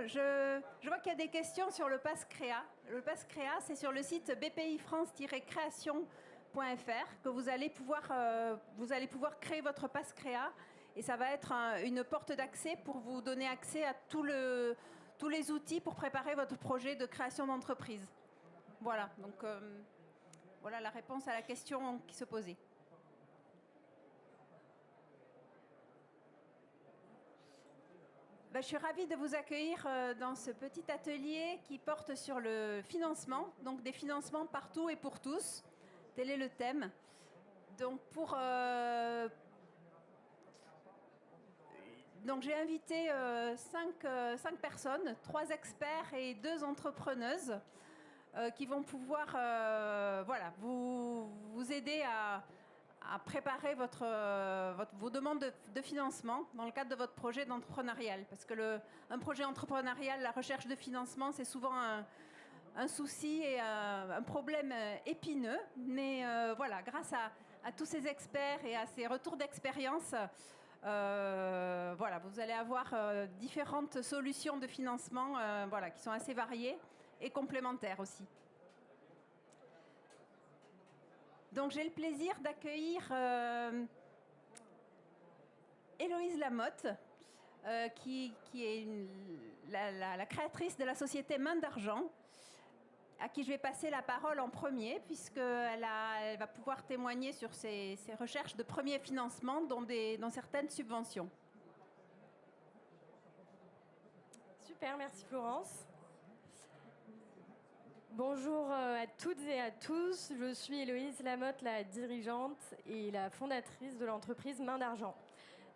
je vois qu'il y a des questions sur le Pass Créa. Le Pass Créa, c'est sur le site bpifrance-création.fr que vous allez pouvoir créer votre Pass Créa. Et ça va être une porte d'accès pour vous donner accès à tous les outils pour préparer votre projet de création d'entreprise. Voilà, donc voilà la réponse à la question qui se posait. Je suis ravie de vous accueillir dans ce petit atelier qui porte sur le financement, donc des financements partout et pour tous. Tel est le thème. Donc, donc j'ai invité 5 personnes, 3 experts et 2 entrepreneuses qui vont pouvoir voilà, vous aider à préparer vos demandes de financement dans le cadre de votre projet d'entrepreneurial. Parce que un projet entrepreneurial, la recherche de financement, c'est souvent un souci et un problème épineux. Mais voilà, grâce à tous ces experts et à ces retours d'expérience, voilà, vous allez avoir différentes solutions de financement voilà, qui sont assez variées et complémentaires aussi. Donc j'ai le plaisir d'accueillir Héloïse Lamotte, qui est la créatrice de la société Main d'Argent, à qui je vais passer la parole en premier, puisqu'elle va pouvoir témoigner sur ses recherches de premier financement dans certaines subventions. Super, merci Florence. Bonjour à toutes et à tous, je suis Héloïse Lamotte, la dirigeante et la fondatrice de l'entreprise Main d'Argent.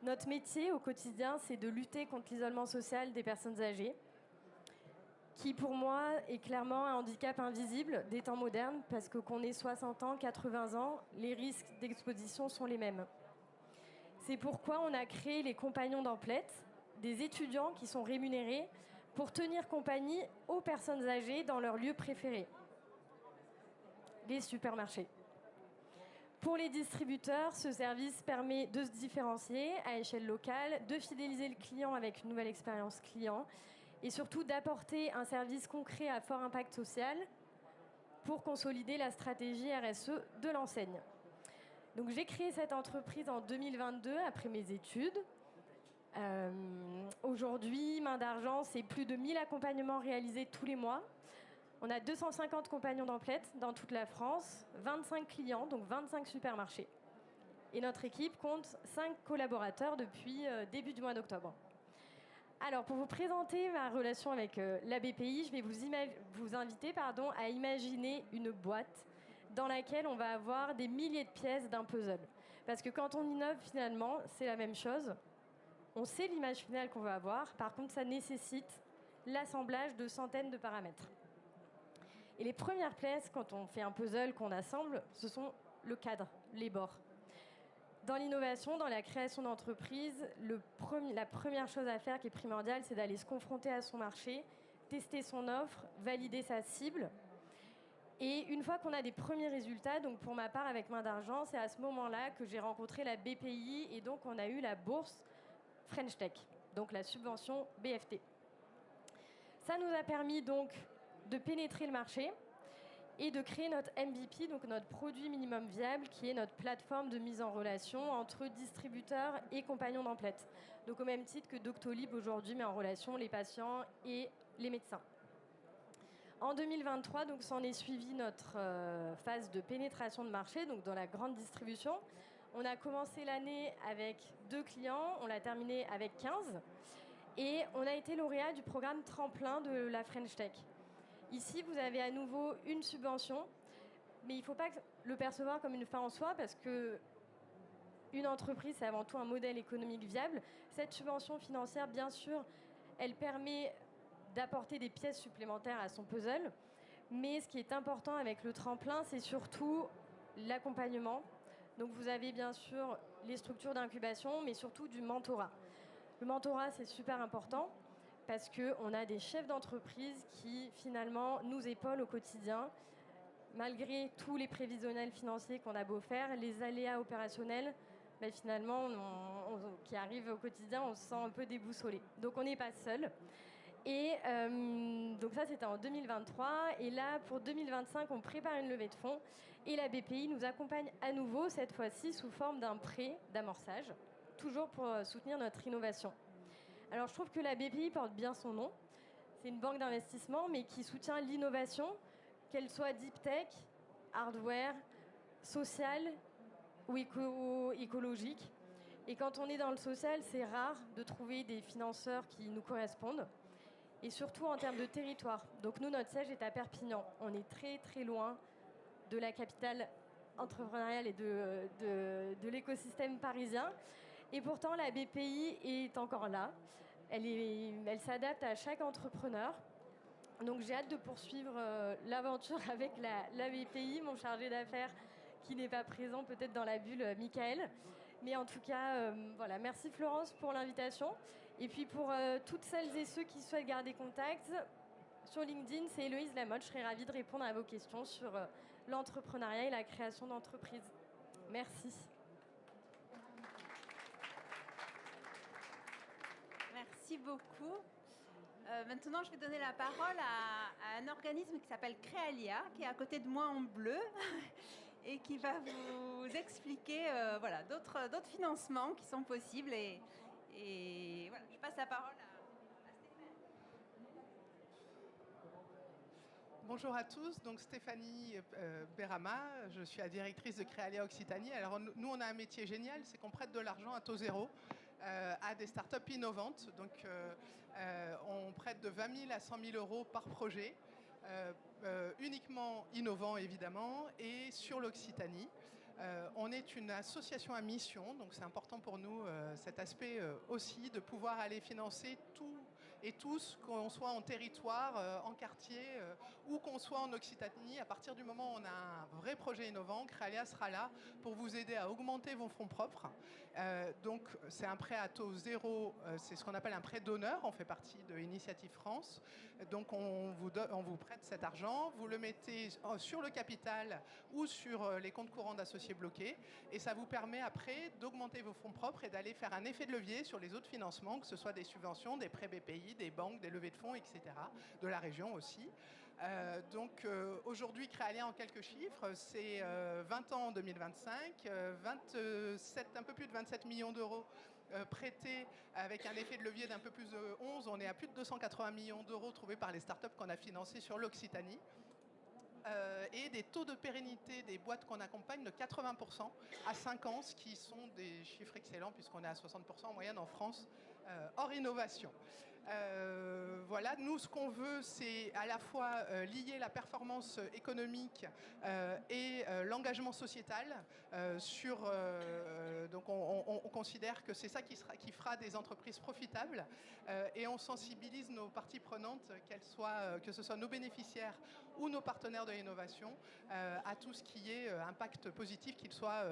Notre métier au quotidien, c'est de lutter contre l'isolement social des personnes âgées, qui pour moi est clairement un handicap invisible des temps modernes, parce que qu'on ait 60 ans, 80 ans, les risques d'exposition sont les mêmes. C'est pourquoi on a créé les Compagnons d'Emplettes, des étudiants qui sont rémunérés pour tenir compagnie aux personnes âgées dans leur lieu préféré, les supermarchés. Pour les distributeurs, ce service permet de se différencier à échelle locale, de fidéliser le client avec une nouvelle expérience client et surtout d'apporter un service concret à fort impact social pour consolider la stratégie RSE de l'enseigne. Donc j'ai créé cette entreprise en 2022 après mes études. Aujourd'hui, Main d'Argent, c'est plus de 1000 accompagnements réalisés tous les mois. On a 250 compagnons d'emplettes dans toute la France, 25 clients, donc 25 supermarchés. Et notre équipe compte 5 collaborateurs depuis début du mois d'octobre. Alors, pour vous présenter ma relation avec la BPI, je vais vous inviter à imaginer une boîte dans laquelle on va avoir des milliers de pièces d'un puzzle. Parce que quand on innove, finalement, c'est la même chose. On sait l'image finale qu'on va avoir. Par contre, ça nécessite l'assemblage de centaines de paramètres. Et les premières pièces, quand on fait un puzzle qu'on assemble, ce sont le cadre, les bords. Dans l'innovation, dans la création d'entreprise, la première chose à faire qui est primordiale, c'est d'aller se confronter à son marché, tester son offre, valider sa cible. Et une fois qu'on a des premiers résultats, donc pour ma part avec Main d'Argent, c'est à ce moment-là que j'ai rencontré la BPI et donc on a eu la bourse French Tech, donc la subvention BFT. Ça nous a permis donc de pénétrer le marché et de créer notre MVP, donc notre produit minimum viable, qui est notre plateforme de mise en relation entre distributeurs et compagnons d'emplettes. Donc au même titre que Doctolib aujourd'hui met en relation les patients et les médecins. En 2023, donc, s'en est suivi notre phase de pénétration de marché, donc dans la grande distribution. On a commencé l'année avec 2 clients, on l'a terminé avec 15. Et on a été lauréat du programme Tremplin de la French Tech. Ici, vous avez à nouveau une subvention, mais il ne faut pas le percevoir comme une fin en soi, parce que une entreprise, c'est avant tout un modèle économique viable. Cette subvention financière, bien sûr, elle permet d'apporter des pièces supplémentaires à son puzzle. Mais ce qui est important avec le tremplin, c'est surtout l'accompagnement. Donc vous avez bien sûr les structures d'incubation, mais surtout du mentorat. Le mentorat, c'est super important parce qu'on a des chefs d'entreprise qui, finalement, nous épaulent au quotidien. Malgré tous les prévisionnels financiers qu'on a beau faire, les aléas opérationnels, finalement, qui arrivent au quotidien, on se sent un peu déboussolé. Donc on n'est pas seul. Et donc ça, c'était en 2023. Et là, pour 2025, on prépare une levée de fonds. Et la BPI nous accompagne à nouveau, cette fois-ci sous forme d'un prêt d'amorçage, toujours pour soutenir notre innovation. Alors je trouve que la BPI porte bien son nom. C'est une banque d'investissement, mais qui soutient l'innovation, qu'elle soit deep tech, hardware, sociale ou écologique. Et quand on est dans le social, c'est rare de trouver des financeurs qui nous correspondent. Et surtout en termes de territoire. Donc nous, notre siège est à Perpignan. On est très très loin de la capitale entrepreneuriale et de l'écosystème parisien. Et pourtant, la BPI est encore là. Elle s'adapte à chaque entrepreneur. Donc j'ai hâte de poursuivre l'aventure avec la BPI, mon chargé d'affaires qui n'est pas présent peut-être dans la bulle, Michael. Mais en tout cas, voilà, merci Florence pour l'invitation. Et puis pour toutes celles et ceux qui souhaitent garder contact, sur LinkedIn, c'est Héloïse Lamotte. Je serais ravie de répondre à vos questions sur l'entrepreneuriat et la création d'entreprises. Merci. Merci beaucoup. Maintenant, je vais donner la parole à un organisme qui s'appelle Créalia, qui est à côté de moi en bleu, et qui va vous expliquer voilà, d'autres financements qui sont possibles. Et voilà, je passe la parole à Stéphanie. Bonjour à tous, donc Stéphanie Berama, je suis la directrice de Créalia Occitanie. Alors nous, on a un métier génial, c'est qu'on prête de l'argent à taux zéro à des startups innovantes. Donc on prête de 20 000 à 100 000 euros par projet, uniquement innovant évidemment, et sur l'Occitanie. On est une association à mission, donc c'est important pour nous cet aspect aussi de pouvoir aller financer tout et tous, qu'on soit en territoire, en quartier, ou qu'on soit en Occitanie. À partir du moment où on a un vrai projet innovant, Créalia sera là pour vous aider à augmenter vos fonds propres. Donc c'est un prêt à taux zéro, c'est ce qu'on appelle un prêt d'honneur, on fait partie de Initiative France. Donc on vous prête cet argent, vous le mettez sur le capital ou sur les comptes courants d'associés bloqués, et ça vous permet après d'augmenter vos fonds propres et d'aller faire un effet de levier sur les autres financements, que ce soit des subventions, des prêts BPI, des banques, des levées de fonds, etc., de la région aussi. Donc aujourd'hui, Créalia en quelques chiffres, c'est 20 ans en 2025, 27, un peu plus de 27 millions d'euros prêtés avec un effet de levier d'un peu plus de 11. On est à plus de 280 millions d'euros trouvés par les startups qu'on a financées sur l'Occitanie. Et des taux de pérennité des boîtes qu'on accompagne de 80% à 5 ans, ce qui sont des chiffres excellents puisqu'on est à 60% en moyenne en France, hors innovation. Voilà, nous ce qu'on veut, c'est à la fois lier la performance économique et l'engagement sociétal donc on considère que c'est ça qui fera des entreprises profitables, et on sensibilise nos parties prenantes, que ce soit nos bénéficiaires ou nos partenaires de l'innovation, à tout ce qui est impact positif, qu'il soit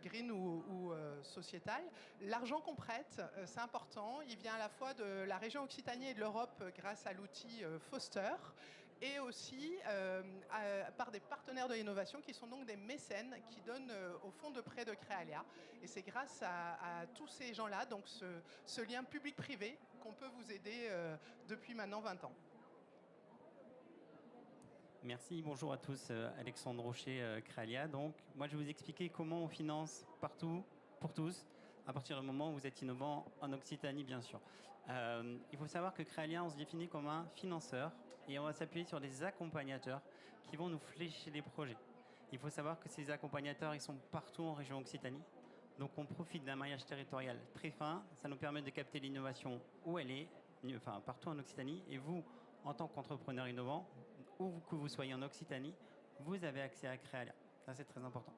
green ou sociétal. L'argent qu'on prête, c'est important, il vient à la fois de la région Occitanie et de l'Europe grâce à l'outil Foster, et aussi par des partenaires de l'innovation qui sont donc des mécènes qui donnent au fonds de prêt de Créalia. Et c'est grâce à tous ces gens-là, donc ce lien public-privé, qu'on peut vous aider depuis maintenant 20 ans. Merci, bonjour à tous, Alexandre Rocher, Créalia. Donc, moi je vais vous expliquer comment on finance partout, pour tous, à partir du moment où vous êtes innovant en Occitanie, bien sûr. Il faut savoir que Créalia, on se définit comme un financeur et on va s'appuyer sur des accompagnateurs qui vont nous flécher les projets. Il faut savoir que ces accompagnateurs, ils sont partout en région Occitanie. Donc on profite d'un maillage territorial très fin. Ça nous permet de capter l'innovation où elle est, enfin partout en Occitanie. Et vous, en tant qu'entrepreneur innovant, où que vous soyez en Occitanie, vous avez accès à Créalia. Ça, c'est très important.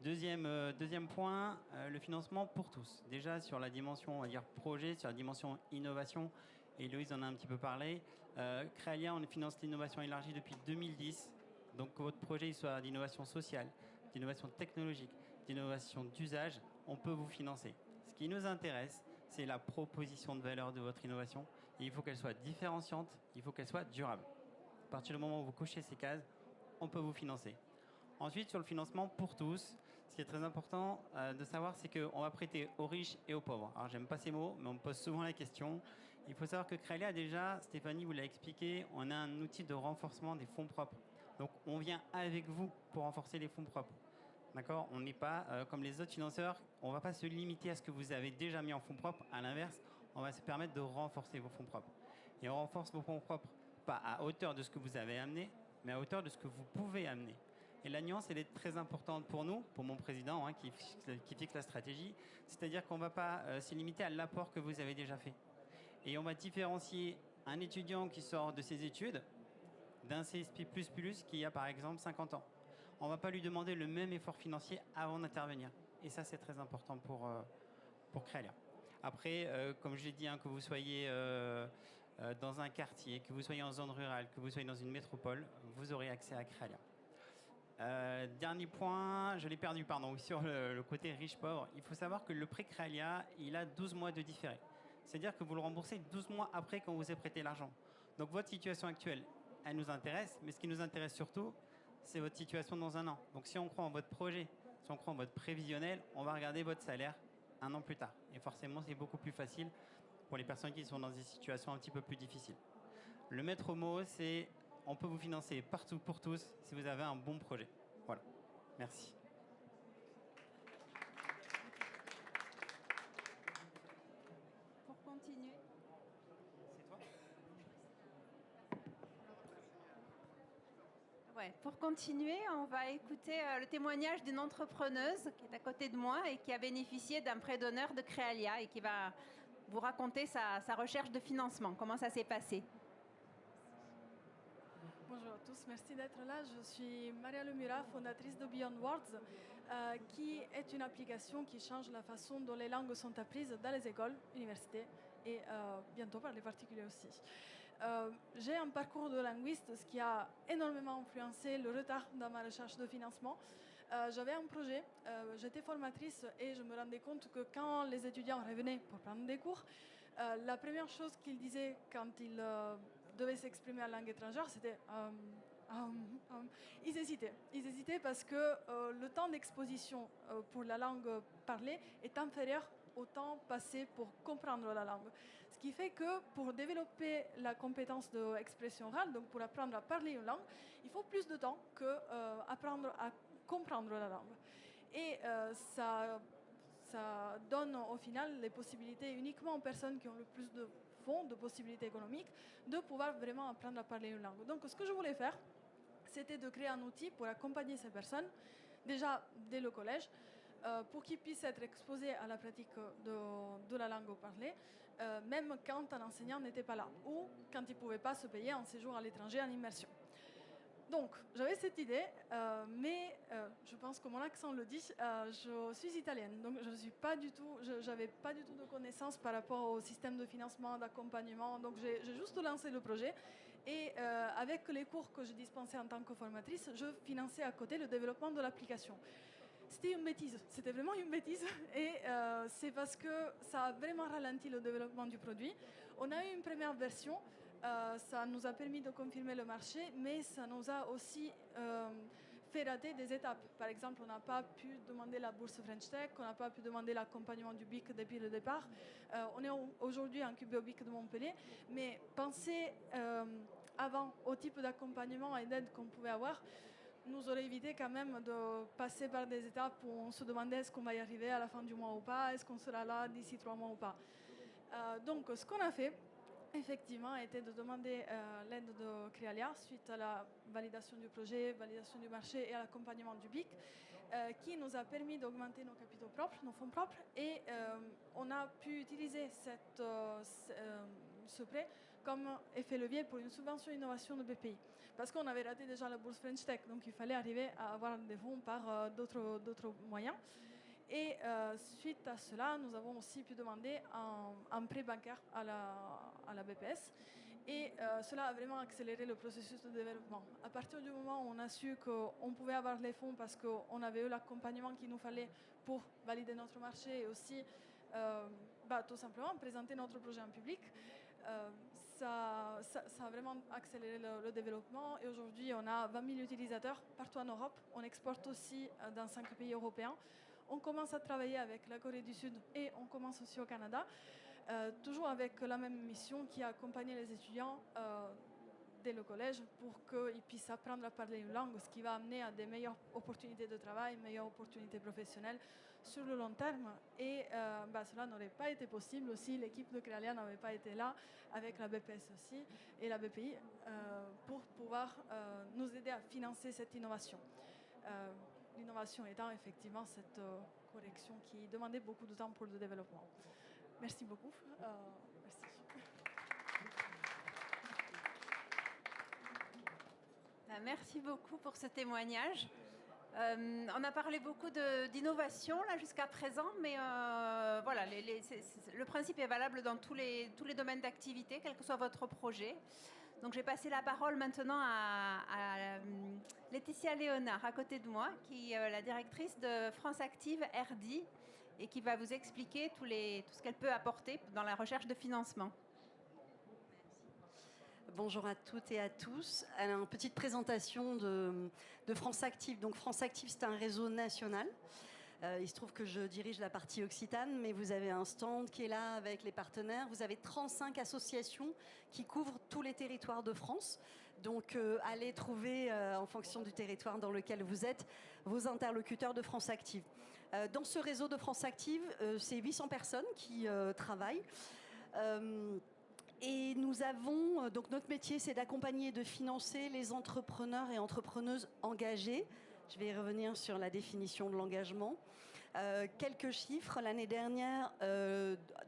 Deuxième point, le financement pour tous. Déjà, sur la dimension, on va dire, projet, sur la dimension innovation, et Loïse en a un petit peu parlé, Créalia, on finance l'innovation élargie depuis 2010. Donc, que votre projet il soit d'innovation sociale, d'innovation technologique, d'innovation d'usage, on peut vous financer. Ce qui nous intéresse, c'est la proposition de valeur de votre innovation. Et il faut qu'elle soit différenciante, il faut qu'elle soit durable. À partir du moment où vous cochez ces cases, on peut vous financer. Ensuite, sur le financement pour tous, ce qui est très important de savoir, c'est qu'on va prêter aux riches et aux pauvres. Alors, j'aime pas ces mots, mais on me pose souvent la question. Il faut savoir que Créalia, déjà, Stéphanie vous l'a expliqué, on a un outil de renforcement des fonds propres. Donc, on vient avec vous pour renforcer les fonds propres. D'accord? On n'est pas comme les autres financeurs, on ne va pas se limiter à ce que vous avez déjà mis en fonds propres. À l'inverse, on va se permettre de renforcer vos fonds propres. Et on renforce vos fonds propres, pas à hauteur de ce que vous avez amené, mais à hauteur de ce que vous pouvez amener. Et la nuance, elle est très importante pour nous, pour mon président, qui fixe la stratégie. C'est-à-dire qu'on ne va pas se limiter à l'apport que vous avez déjà fait. Et on va différencier un étudiant qui sort de ses études d'un CSP++ qui a par exemple 50 ans. On ne va pas lui demander le même effort financier avant d'intervenir. Et ça, c'est très important pour Créalia. Après, comme je l'ai dit, que vous soyez dans un quartier, que vous soyez en zone rurale, que vous soyez dans une métropole, vous aurez accès à Créalia. Dernier point, je l'ai perdu, pardon, sur le côté riche-pauvre. Il faut savoir que le prêt Créalia, il a 12 mois de différé. C'est-à-dire que vous le remboursez 12 mois après qu'on vous ait prêté l'argent. Donc votre situation actuelle, elle nous intéresse, mais ce qui nous intéresse surtout, c'est votre situation dans un an. Donc si on croit en votre projet, si on croit en votre prévisionnel, on va regarder votre salaire un an plus tard. Et forcément, c'est beaucoup plus facile pour les personnes qui sont dans des situations un petit peu plus difficiles. Le maître mot, c'est on peut vous financer partout pour tous si vous avez un bon projet. Voilà. Merci. Pour continuer. C'est toi ? Ouais, pour continuer, on va écouter le témoignage d'une entrepreneuse qui est à côté de moi et qui a bénéficié d'un prêt d'honneur de Créalia et qui va vous raconter sa recherche de financement. Comment ça s'est passé? Bonjour à tous, merci d'être là. Je suis Maria Lemura, fondatrice de Beyond Words, qui est une application qui change la façon dont les langues sont apprises dans les écoles, universités et bientôt par les particuliers aussi. J'ai un parcours de linguiste, ce qui a énormément influencé le retard dans ma recherche de financement. J'avais un projet, j'étais formatrice et je me rendais compte que quand les étudiants revenaient pour prendre des cours, la première chose qu'ils disaient quand ils devaient s'exprimer en langue étrangère, c'était ils hésitaient parce que le temps d'exposition pour la langue parlée est inférieur au temps passé pour comprendre la langue. Ce qui fait que pour développer la compétence d'expression orale, donc pour apprendre à parler une langue, il faut plus de temps qu'apprendre à comprendre la langue. Et ça donne au final les possibilités uniquement aux personnes qui ont le plus de fonds, de possibilités économiques, de pouvoir vraiment apprendre à parler une langue. Donc ce que je voulais faire, c'était de créer un outil pour accompagner ces personnes, déjà dès le collège, pour qu'ils puissent être exposés à la pratique de la langue parlée, même quand un enseignant n'était pas là, ou quand ils ne pouvaient pas se payer un séjour à l'étranger en immersion. Donc, j'avais cette idée, mais je pense que mon accent le dit, je suis italienne, donc je n'avais pas du tout de connaissances par rapport au système de financement, d'accompagnement, donc j'ai juste lancé le projet. Et avec les cours que je dispensais en tant que formatrice, je finançais à côté le développement de l'application. C'était une bêtise, c'était vraiment une bêtise, et c'est parce que ça a vraiment ralenti le développement du produit. On a eu une première version, ça nous a permis de confirmer le marché, mais ça nous a aussi fait rater des étapes. Par exemple, on n'a pas pu demander la bourse French Tech, on n'a pas pu demander l'accompagnement du BIC depuis le départ. On est aujourd'hui incubé au BIC de Montpellier, mais pensez avant au type d'accompagnement et d'aide qu'on pouvait avoir, nous aurait évité quand même de passer par des étapes où on se demandait est-ce qu'on va y arriver à la fin du mois ou pas, est-ce qu'on sera là d'ici 3 mois ou pas. Donc ce qu'on a fait, effectivement, était de demander l'aide de Créalia suite à la validation du projet, validation du marché et à l'accompagnement du BIC, qui nous a permis d'augmenter nos capitaux propres, nos fonds propres, et on a pu utiliser ce prêt comme effet levier pour une subvention innovation de BPI. Parce qu'on avait raté déjà la bourse French Tech, donc il fallait arriver à avoir des fonds par d'autres moyens. Et suite à cela, nous avons aussi pu demander un prêt bancaire à la BPS. Et cela a vraiment accéléré le processus de développement. À partir du moment où on a su qu'on pouvait avoir les fonds parce qu'on avait eu l'accompagnement qu'il nous fallait pour valider notre marché et aussi tout simplement présenter notre projet en public, ça a vraiment accéléré le développement. Et aujourd'hui, on a 20 000 utilisateurs partout en Europe. On exporte aussi dans 5 pays européens. On commence à travailler avec la Corée du Sud et on commence aussi au Canada. toujours avec la même mission qui a accompagné les étudiants dès le collège pour qu'ils puissent apprendre à parler une langue, ce qui va amener à des meilleures opportunités de travail, meilleures opportunités professionnelles sur le long terme. Et cela n'aurait pas été possible si l'équipe de Créalia n'avait pas été là, avec la BPS aussi et la BPI, pour pouvoir nous aider à financer cette innovation. L'innovation étant effectivement cette correction qui demandait beaucoup de temps pour le développement. Merci beaucoup. Merci. Merci beaucoup pour ce témoignage. On a parlé beaucoup d'innovation là jusqu'à présent, mais voilà, le principe est valable dans tous les domaines d'activité, quel que soit votre projet. Donc je vais passer la parole maintenant à Laetitia Léonard, à côté de moi, qui est la directrice de France Active RD et qui va vous expliquer tout ce qu'elle peut apporter dans la recherche de financement. Bonjour à toutes et à tous. Alors, une petite présentation de France Active. Donc France Active, c'est un réseau national. Il se trouve que je dirige la partie Occitane, mais vous avez un stand qui est là avec les partenaires. Vous avez 35 associations qui couvrent tous les territoires de France. Donc allez trouver, en fonction du territoire dans lequel vous êtes, vos interlocuteurs de France Active. Dans ce réseau de France Active, c'est 800 personnes qui travaillent. Et nous avons, donc notre métier, c'est d'accompagner et de financer les entrepreneurs et entrepreneuses engagés. Je vais y revenir sur la définition de l'engagement. Quelques chiffres. L'année dernière,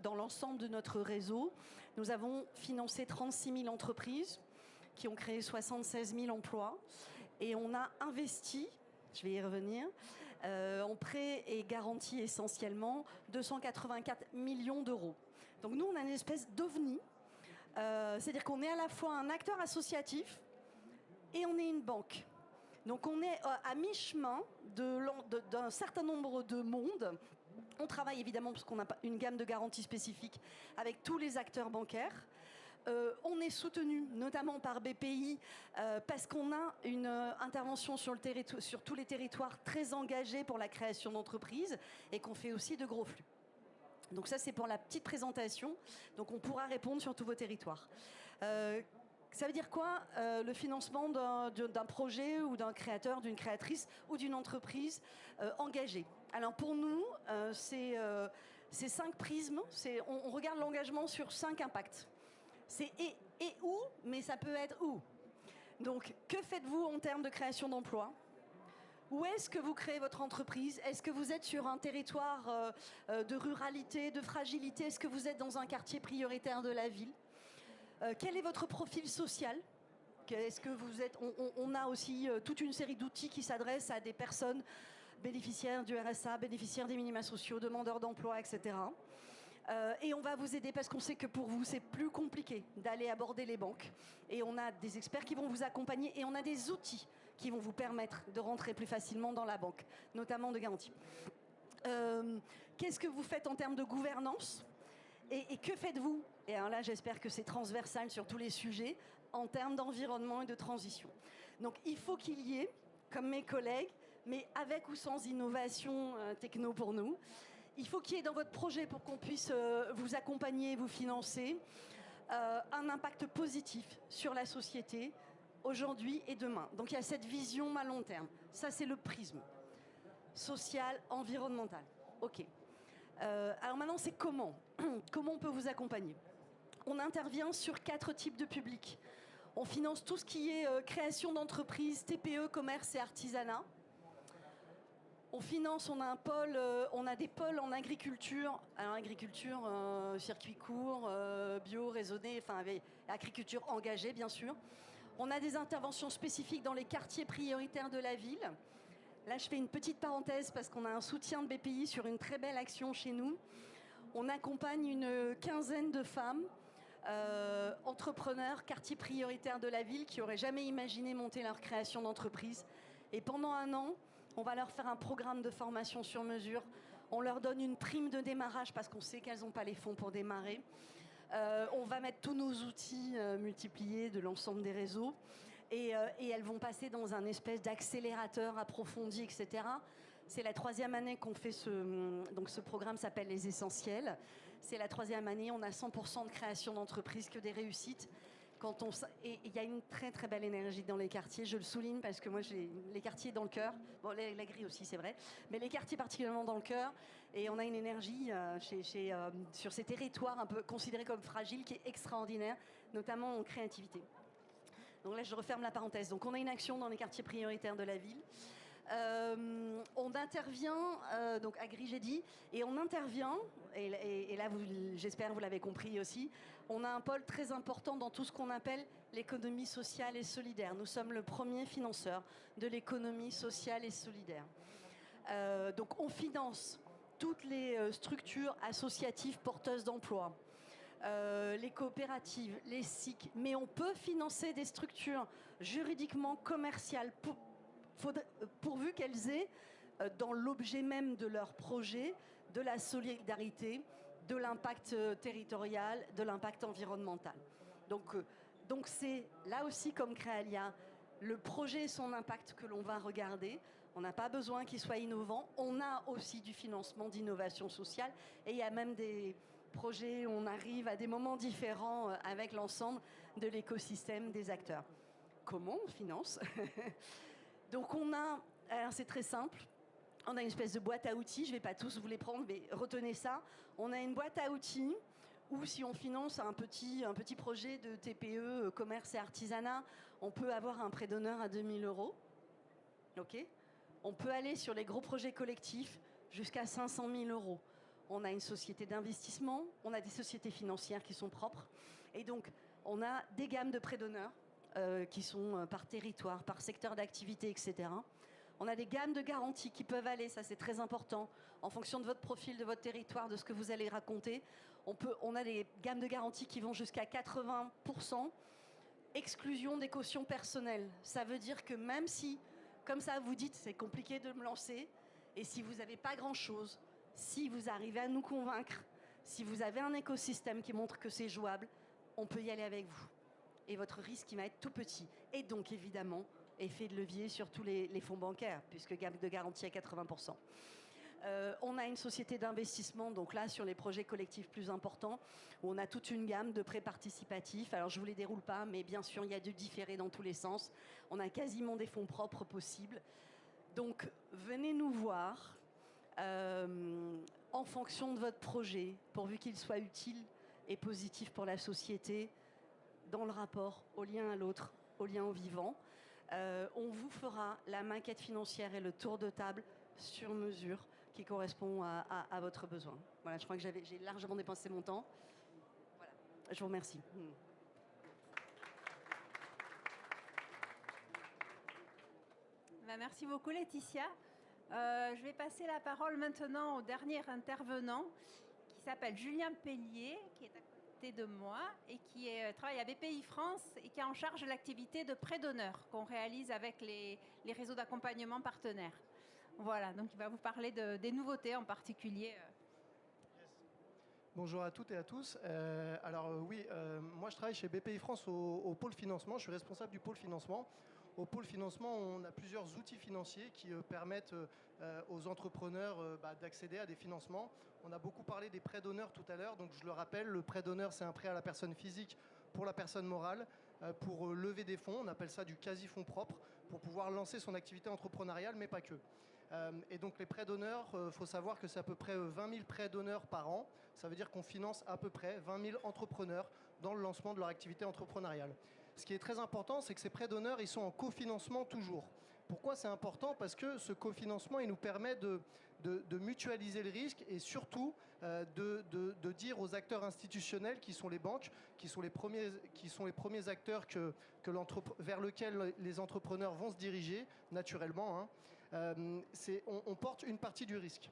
dans l'ensemble de notre réseau, nous avons financé 36 000 entreprises qui ont créé 76 000 emplois. Et on a investi, je vais y revenir, en prêts et garanties essentiellement, 284 millions d'euros. Donc nous, on a une espèce d'ovni. C'est-à-dire qu'on est à la fois un acteur associatif et on est une banque. Donc on est à mi-chemin d'un certain nombre de mondes. On travaille évidemment parce qu'on a une gamme de garanties spécifiques avec tous les acteurs bancaires. On est soutenu notamment par BPI parce qu'on a une intervention sur tous les territoires très engagée pour la création d'entreprises et qu'on fait aussi de gros flux. Donc ça, c'est pour la petite présentation. Donc on pourra répondre sur tous vos territoires. Ça veut dire quoi le financement d'un projet ou d'un créateur, d'une créatrice ou d'une entreprise engagée? Alors pour nous, c'est 5 prismes. On regarde l'engagement sur 5 impacts. C'est et où, mais ça peut être où. Donc que faites-vous en termes de création d'emplois? Où est-ce que vous créez votre entreprise? Est-ce que vous êtes sur un territoire de ruralité, de fragilité? Est-ce que vous êtes dans un quartier prioritaire de la ville? Quel est votre profil social? Est-ce que vous êtes... On a aussi toute une série d'outils qui s'adressent à des personnes bénéficiaires du RSA, bénéficiaires des minima sociaux, demandeurs d'emploi, etc. Et on va vous aider parce qu'on sait que pour vous, c'est plus compliqué d'aller aborder les banques. Et on a des experts qui vont vous accompagner et on a des outils qui vont vous permettre de rentrer plus facilement dans la banque, notamment de garantie. Qu'est-ce que vous faites en termes de gouvernance et que faites-vous? Et alors là, j'espère que c'est transversal sur tous les sujets, en termes d'environnement et de transition. Donc il faut qu'il y ait, comme mes collègues, mais avec ou sans innovation techno pour nous, il faut qu'il y ait dans votre projet, pour qu'on puisse vous accompagner, vous financer, un impact positif sur la société, aujourd'hui et demain. Donc il y a cette vision à long terme. Ça, c'est le prisme social, environnemental. OK. Alors maintenant, c'est comment? Comment on peut vous accompagner? On intervient sur 4 types de publics. On finance tout ce qui est création d'entreprises, TPE, commerce et artisanat. On finance, on a des pôles en agriculture. Alors agriculture, circuit court, bio, raisonné, enfin agriculture engagée, bien sûr. On a des interventions spécifiques dans les quartiers prioritaires de la ville. Là, je fais une petite parenthèse parce qu'on a un soutien de BPI sur une très belle action chez nous. On accompagne une quinzaine de femmes, entrepreneurs, quartiers prioritaires de la ville, qui n'auraient jamais imaginé monter leur création d'entreprise. Et pendant 1 an, on va leur faire un programme de formation sur mesure. On leur donne une prime de démarrage parce qu'on sait qu'elles n'ont pas les fonds pour démarrer. On va mettre tous nos outils multipliés de l'ensemble des réseaux et elles vont passer dans un espèce d'accélérateur approfondi, etc. C'est la 3e année qu'on fait donc ce programme s'appelle Les Essentiels. C'est la 3e année, on a 100% de création d'entreprise, que des réussites. Et il y a une très très belle énergie dans les quartiers, je le souligne parce que moi j'ai les quartiers dans le cœur, bon la grille aussi c'est vrai, mais les quartiers particulièrement dans le cœur, et on a une énergie sur ces territoires un peu considérés comme fragiles qui est extraordinaire, notamment en créativité. Donc là je referme la parenthèse. Donc on a une action dans les quartiers prioritaires de la ville. On intervient, donc à Gris j'ai dit, et on intervient, et là j'espère vous l'avez compris aussi, on a un pôle très important dans tout ce qu'on appelle l'économie sociale et solidaire. Nous sommes le premier financeur de l'économie sociale et solidaire. Donc on finance toutes les structures associatives porteuses d'emploi, les coopératives, les SIC, mais on peut financer des structures juridiquement commerciales pourvu qu'elles aient dans l'objet même de leur projet de la solidarité, de l'impact territorial, de l'impact environnemental. Donc c'est là aussi comme Créalia, le projet et son impact que l'on va regarder. On n'a pas besoin qu'il soit innovant. On a aussi du financement d'innovation sociale et il y a même des projets où on arrive à des moments différents avec l'ensemble de l'écosystème des acteurs. Comment on finance? Donc on a, alors c'est très simple, on a une espèce de boîte à outils, je ne vais pas tous vous les prendre, mais retenez ça. On a une boîte à outils où si on finance un petit projet de TPE, commerce et artisanat, on peut avoir un prêt d'honneur à 2 000 €. Okay, on peut aller sur les gros projets collectifs jusqu'à 500 000 €. On a une société d'investissement, on a des sociétés financières qui sont propres. Et donc, on a des gammes de prêts d'honneur qui sont par territoire, par secteur d'activité, etc. On a des gammes de garanties qui peuvent aller, ça c'est très important, en fonction de votre profil, de votre territoire, de ce que vous allez raconter. On a des gammes de garanties qui vont jusqu'à 80%. Exclusion des cautions personnelles. Ça veut dire que même si, comme ça vous dites, c'est compliqué de me lancer, et si vous n'avez pas grand-chose, si vous arrivez à nous convaincre, si vous avez un écosystème qui montre que c'est jouable, on peut y aller avec vous. Et votre risque, il va être tout petit. Et donc, évidemment, effet de levier sur tous les fonds bancaires, puisque gamme de garantie à 80%. On a une société d'investissement, donc là, sur les projets collectifs plus importants, où on a toute une gamme de prêts participatifs. Alors, je ne vous les déroule pas, mais bien sûr, il y a du différé dans tous les sens. On a quasiment des fonds propres possibles. Donc, venez nous voir en fonction de votre projet, pourvu qu'il soit utile et positif pour la société, dans le rapport au lien à l'autre, au lien au vivant. On vous fera la maquette financière et le tour de table sur mesure qui correspond à votre besoin. Voilà, je crois que j'ai largement dépensé mon temps. Voilà, je vous remercie. Merci beaucoup Laetitia. Je vais passer la parole maintenant au dernier intervenant qui s'appelle Julien Pellier, qui est à côté de moi et qui travaille à BPI France et qui est en charge de l'activité de prêt d'honneur qu'on réalise avec les réseaux d'accompagnement partenaires. Voilà, donc il va vous parler des nouveautés en particulier. Yes. Bonjour à toutes et à tous. Moi je travaille chez BPI France au pôle financement, je suis responsable du pôle financement. Au pôle financement, on a plusieurs outils financiers qui permettent aux entrepreneurs d'accéder à des financements. On a beaucoup parlé des prêts d'honneur tout à l'heure, donc je le rappelle, le prêt d'honneur c'est un prêt à la personne physique pour la personne morale pour lever des fonds, on appelle ça du quasi-fonds propre, pour pouvoir lancer son activité entrepreneuriale, mais pas que. Et donc les prêts d'honneur, faut savoir que c'est à peu près 20 000 prêts d'honneur par an. Ça veut dire qu'on finance à peu près 20 000 entrepreneurs dans le lancement de leur activité entrepreneuriale. Ce qui est très important, c'est que ces prêts d'honneur, ils sont en cofinancement toujours. Pourquoi c'est important? Parce que ce cofinancement, il nous permet de mutualiser le risque et surtout de dire aux acteurs institutionnels qui sont les banques, qui sont les premiers acteurs vers lesquels les entrepreneurs vont se diriger naturellement, on porte une partie du risque.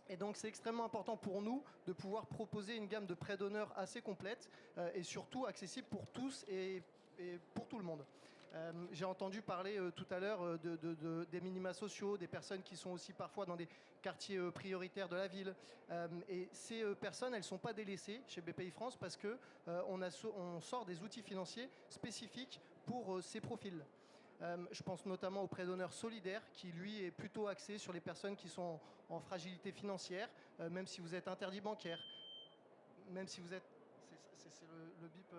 Et donc c'est extrêmement important pour nous de pouvoir proposer une gamme de prêts d'honneur assez complète et surtout accessible pour tous et pour tout le monde. J'ai entendu parler tout à l'heure des minima sociaux, des personnes qui sont aussi parfois dans des quartiers prioritaires de la ville. Et ces personnes, elles ne sont pas délaissées chez BPI France parce qu'on sort des outils financiers spécifiques pour ces profils. Je pense notamment au prêt d'honneur solidaire qui, lui, est plutôt axé sur les personnes qui sont en fragilité financière, même si vous êtes interdit bancaire, même si vous êtes... C'est le bip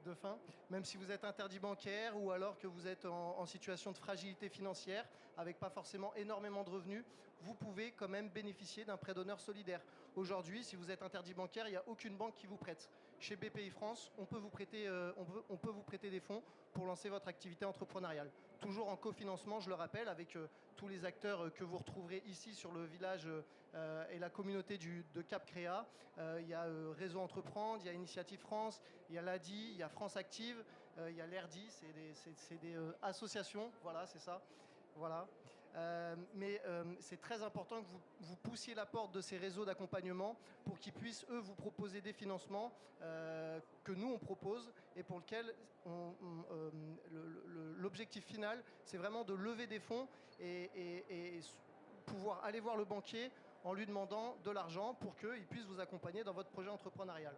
de fin. Même si vous êtes interdit bancaire ou alors que vous êtes en situation de fragilité financière, avec pas forcément énormément de revenus, vous pouvez quand même bénéficier d'un prêt d'honneur solidaire. Aujourd'hui, si vous êtes interdit bancaire, il n'y a aucune banque qui vous prête. Chez BPI France, on peut vous prêter, on peut vous prêter des fonds pour lancer votre activité entrepreneuriale. Toujours en cofinancement, je le rappelle, avec tous les acteurs que vous retrouverez ici sur le village et la communauté de Cap Créa. Il y a Réseau Entreprendre, il y a Initiative France, il y a l'ADI, il y a France Active, il y a l'ERDI, c'est des associations, voilà, c'est ça. Voilà. Mais c'est très important que vous poussiez la porte de ces réseaux d'accompagnement pour qu'ils puissent, eux, vous proposer des financements que nous, on propose et pour lequel l'objectif final, c'est vraiment de lever des fonds et pouvoir aller voir le banquier en lui demandant de l'argent pour qu'il puisse vous accompagner dans votre projet entrepreneurial.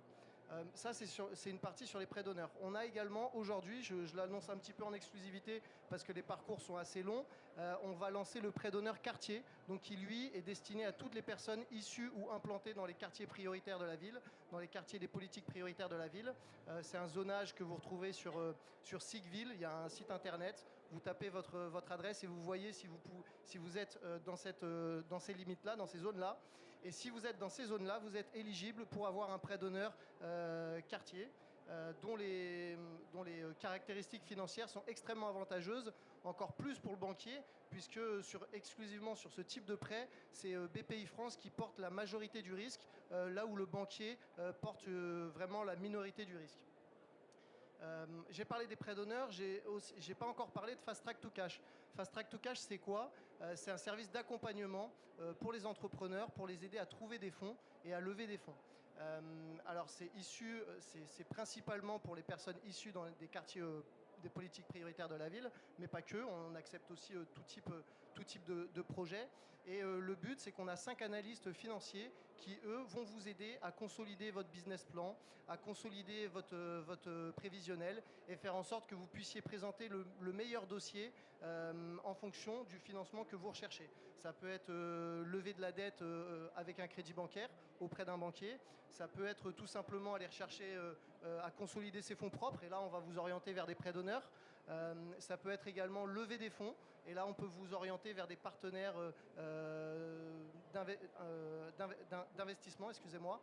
Ça, c'est une partie sur les prêts d'honneur. On a également, aujourd'hui, je l'annonce un petit peu en exclusivité parce que les parcours sont assez longs, on va lancer le prêt d'honneur quartier, donc qui, lui, est destiné à toutes les personnes issues ou implantées dans les quartiers prioritaires de la ville, dans les quartiers des politiques prioritaires de la ville. C'est un zonage que vous retrouvez sur Sigville, il y a un site internet, vous tapez votre adresse et vous voyez si vous êtes dans ces limites-là, dans ces zones-là. Et si vous êtes dans ces zones-là, vous êtes éligible pour avoir un prêt d'honneur quartier, dont les caractéristiques financières sont extrêmement avantageuses, encore plus pour le banquier, puisque exclusivement sur ce type de prêt, c'est BPI France qui porte la majorité du risque, là où le banquier porte vraiment la minorité du risque. J'ai parlé des prêts d'honneur, j'ai pas encore parlé de Fast Track to Cash. Fast Track to Cash, c'est quoi? C'est un service d'accompagnement pour les entrepreneurs, pour les aider à trouver des fonds et à lever des fonds. Alors c'est principalement pour les personnes issues dans des quartiers des politiques prioritaires de la ville, mais pas que, on accepte aussi tout type de projet. Et le but, c'est qu'on a 5 analystes financiers qui, eux, vont vous aider à consolider votre business plan, à consolider votre prévisionnel et faire en sorte que vous puissiez présenter le meilleur dossier en fonction du financement que vous recherchez. Ça peut être lever de la dette avec un crédit bancaire auprès d'un banquier. Ça peut être tout simplement aller rechercher à consolider ses fonds propres. Et là, on va vous orienter vers des prêts d'honneur. Ça peut être également lever des fonds. Et là, on peut vous orienter vers des partenaires d'investissement, excusez-moi.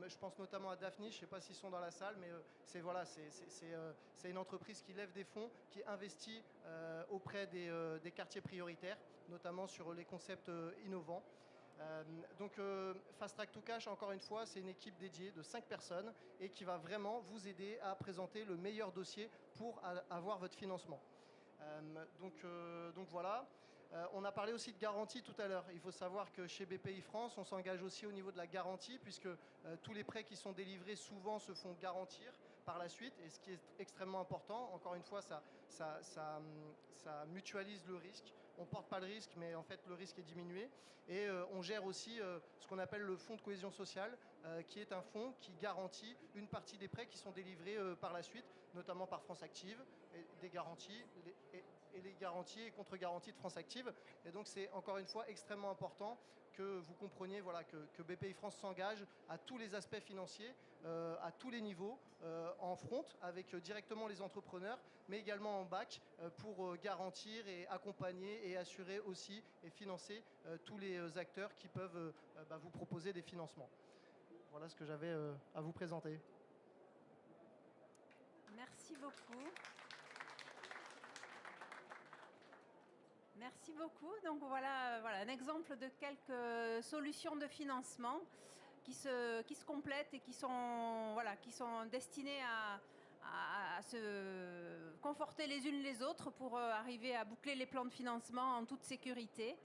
Je pense notamment à Daphne, je ne sais pas s'ils sont dans la salle, mais c'est une entreprise qui lève des fonds, qui investit auprès des quartiers prioritaires, notamment sur les concepts innovants. Donc Fast Track to Cash, encore une fois, c'est une équipe dédiée de 5 personnes et qui va vraiment vous aider à présenter le meilleur dossier pour avoir votre financement. Donc voilà. On a parlé aussi de garantie tout à l'heure. Il faut savoir que chez BPI France, on s'engage aussi au niveau de la garantie, puisque tous les prêts qui sont délivrés souvent se font garantir par la suite, et ce qui est extrêmement important. Encore une fois, ça mutualise le risque. On ne porte pas le risque, mais en fait, le risque est diminué. Et on gère aussi ce qu'on appelle le fonds de cohésion sociale, qui est un fonds qui garantit une partie des prêts qui sont délivrés par la suite, notamment par France Active, et des garanties, les garanties et contre-garanties de France Active. Et donc, c'est encore une fois extrêmement important que vous compreniez que BPI France s'engage à tous les aspects financiers, à tous les niveaux, en front avec directement les entrepreneurs, mais également en back pour garantir et accompagner et assurer aussi et financer tous les acteurs qui peuvent vous proposer des financements. Voilà ce que j'avais à vous présenter. Merci beaucoup. Merci beaucoup. Donc voilà un exemple de quelques solutions de financement qui se complètent et qui sont destinées à se conforter les unes les autres pour arriver à boucler les plans de financement en toute sécurité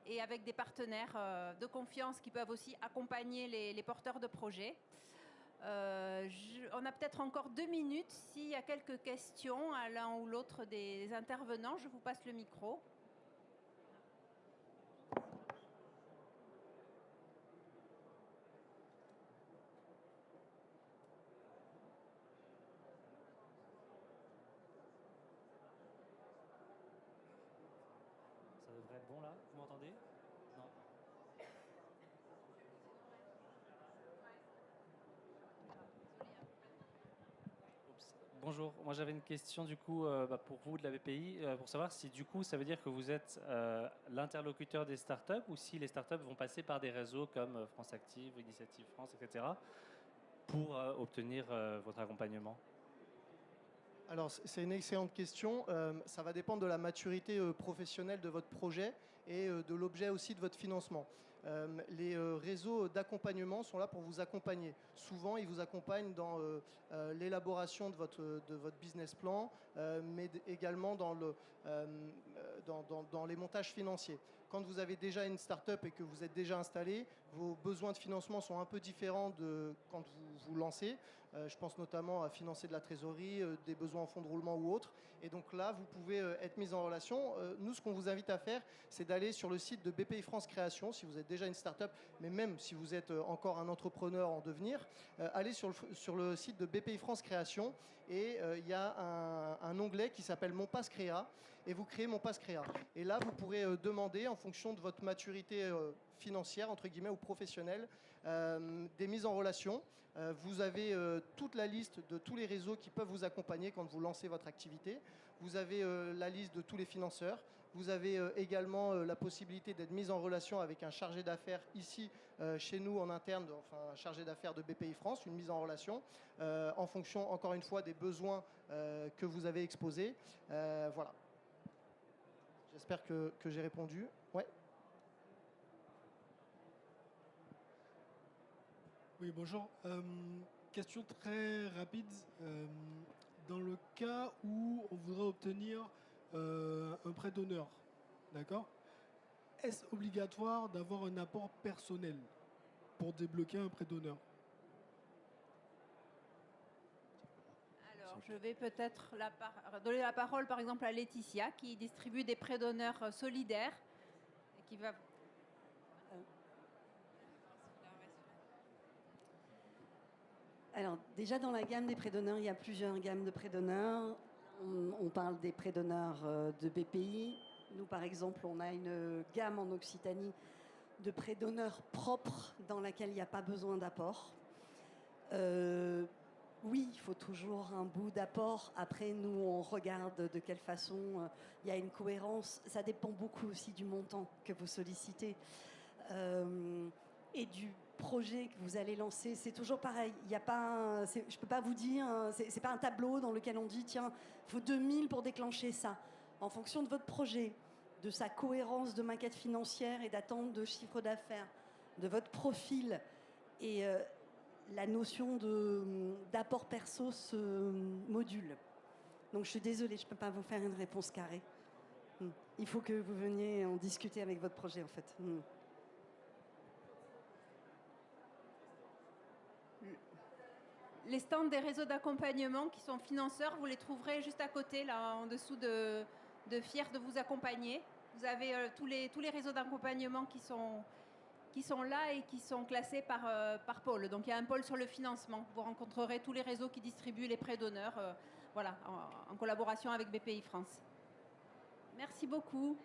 et avec des partenaires de confiance qui peuvent aussi accompagner les porteurs de projets. On a peut-être encore 2 minutes. S'il y a quelques questions à l'un ou l'autre des intervenants, je vous passe le micro. Bonjour, moi j'avais une question du coup pour vous de la BPI, pour savoir si du coup ça veut dire que vous êtes l'interlocuteur des startups ou si les startups vont passer par des réseaux comme France Active, Initiative France, etc. pour obtenir votre accompagnement. Alors, c'est une excellente question. Ça va dépendre de la maturité professionnelle de votre projet et de l'objet aussi de votre financement. Les réseaux d'accompagnement sont là pour vous accompagner. Souvent, ils vous accompagnent dans l'élaboration de votre business plan, mais également dans les montages financiers. Quand vous avez déjà une start-up et que vous êtes déjà installé, vos besoins de financement sont un peu différents de quand vous vous lancez. Je pense notamment à financer de la trésorerie, des besoins en fonds de roulement ou autres. Et donc là, vous pouvez être mis en relation. Nous, ce qu'on vous invite à faire, c'est d'aller sur le site de BPI France Création, si vous êtes déjà une start-up, mais même si vous êtes encore un entrepreneur en devenir, allez sur le site de BPI France Création et il y a un onglet qui s'appelle Mon Pass Créa et vous créez Mon Pass Créa. Et là, vous pourrez demander, en fonction de votre maturité financière, entre guillemets, ou professionnelle, des mises en relation. Vous avez toute la liste de tous les réseaux qui peuvent vous accompagner quand vous lancez votre activité. Vous avez la liste de tous les financeurs. Vous avez également la possibilité d'être mis en relation avec un chargé d'affaires ici, chez nous en interne, enfin un chargé d'affaires de BPI France, une mise en relation, en fonction, encore une fois, des besoins que vous avez exposés. Voilà. J'espère que j'ai répondu. Ouais. Oui, bonjour. Question très rapide. Dans le cas où on voudrait obtenir un prêt d'honneur, d'accord? Est-ce obligatoire d'avoir un apport personnel pour débloquer un prêt d'honneur? Alors, je vais peut-être donner la parole, par exemple, à Laetitia, qui distribue des prêts d'honneur solidaires et qui va... Alors, déjà dans la gamme des prêts d'honneur, il y a plusieurs gammes de prêts d'honneur. On parle des prêts d'honneur de BPI. Nous, par exemple, on a une gamme en Occitanie de prêts d'honneur propres dans laquelle il n'y a pas besoin d'apport. Oui, il faut toujours un bout d'apport. Après, nous, on regarde de quelle façon il y a une cohérence. Ça dépend beaucoup aussi du montant que vous sollicitez et du projet que vous allez lancer. C'est toujours pareil. Il y a pas, je ne peux pas vous dire, c'est pas un tableau dans lequel on dit, tiens, il faut 2000 pour déclencher ça. En fonction de votre projet, de sa cohérence de maquette financière et d'attente de chiffre d'affaires, de votre profil et la notion d'apport perso se module. Donc je suis désolée, je ne peux pas vous faire une réponse carrée. Il faut que vous veniez en discuter avec votre projet en fait. Les stands des réseaux d'accompagnement qui sont financeurs, vous les trouverez juste à côté, là, en dessous de Fiers de vous accompagner. Vous avez tous les réseaux d'accompagnement qui sont là et qui sont classés par pôle. Donc il y a un pôle sur le financement. Vous rencontrerez tous les réseaux qui distribuent les prêts d'honneur, voilà, en collaboration avec BPI France. Merci beaucoup.